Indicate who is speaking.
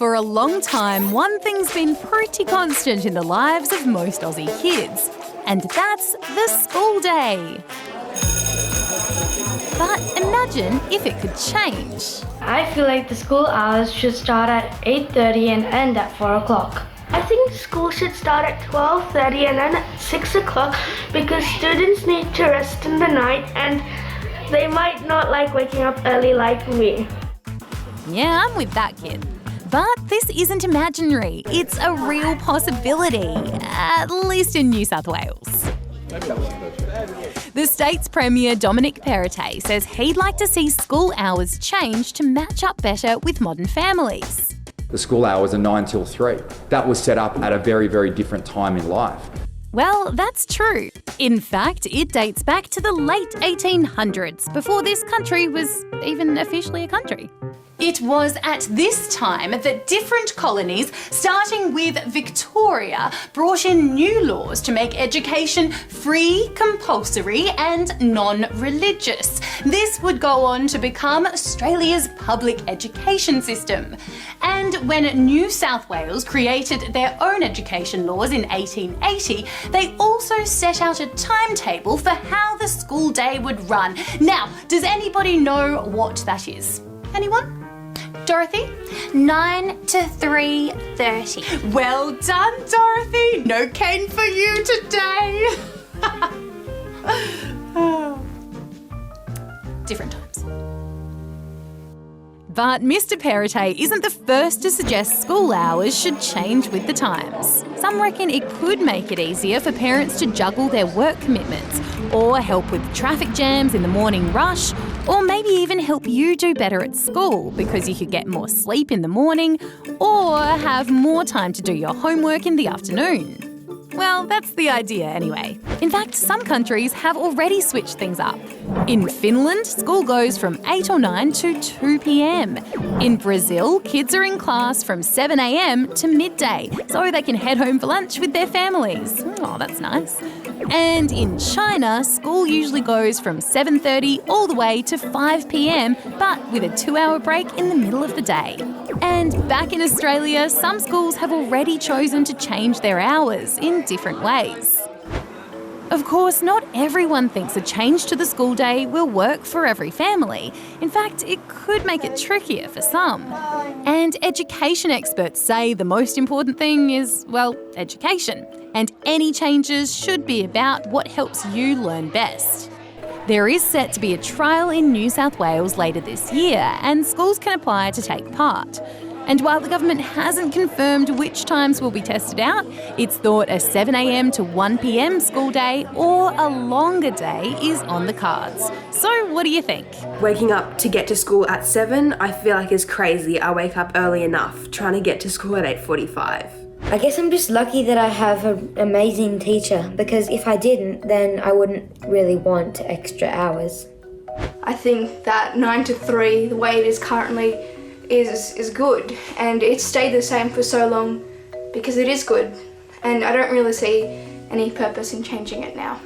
Speaker 1: For a long time, one thing's been pretty constant in the lives of most Aussie kids, and that's the school day. But imagine if it could change.
Speaker 2: I feel like the school hours should start at 8:30 and end at 4 o'clock.
Speaker 3: I think school should start at 12:30 and end at 6 o'clock because students need to rest in the night and they might not like waking up early like me.
Speaker 1: Yeah, I'm with that kid. But this isn't imaginary. It's a real possibility, at least in New South Wales. The state's Premier, Dominic Perrottet, says he'd like to see school hours change to match up better with modern families.
Speaker 4: The school hours are 9 till 3. That was set up at a very, very different time in life.
Speaker 1: Well, that's true. In fact, it dates back to the late 1800s, before this country was even officially a country. It was at this time that different colonies, starting with Victoria, brought in new laws to make education free, compulsory and non-religious. This would go on to become Australia's public education system. And when New South Wales created their own education laws in 1880, they also set out a timetable for how the school day would run. Now, does anybody know what that is? Anyone? Dorothy?
Speaker 5: 9 to 3:30.
Speaker 1: Well done, Dorothy. No cane for you today. Different times. But Mr. Perrottet isn't the first to suggest school hours should change with the times. Some reckon it could make it easier for parents to juggle their work commitments, or help with traffic jams in the morning rush, or maybe even help you do better at school because you could get more sleep in the morning, or have more time to do your homework in the afternoon. Well, that's the idea anyway. In fact, some countries have already switched things up. In Finland, school goes from 8 or 9 to 2 p.m. In Brazil, kids are in class from 7 a.m. to midday, so they can head home for lunch with their families. Oh, that's nice. And in China, school usually goes from 7:30 all the way to 5 p.m, but with a 2-hour break in the middle of the day. And back in Australia, some schools have already chosen to change their hours in different ways. Of course, not everyone thinks a change to the school day will work for every family. In fact, it could make it trickier for some. And education experts say the most important thing is, well, education. And any changes should be about what helps you learn best. There is set to be a trial in New South Wales later this year, and schools can apply to take part. And while the government hasn't confirmed which times will be tested out, it's thought a 7 a.m. to 1 p.m. school day or a longer day is on the cards. So what do you think?
Speaker 6: Waking up to get to school at 7, I feel like is crazy. I wake up early enough, trying to get to school at 8:45.
Speaker 7: I guess I'm just lucky that I have an amazing teacher, because if I didn't, then I wouldn't really want extra hours.
Speaker 8: I think that 9 to 3, the way it is currently, is good, and it's stayed the same for so long because it is good, and I don't really see any purpose in changing it now.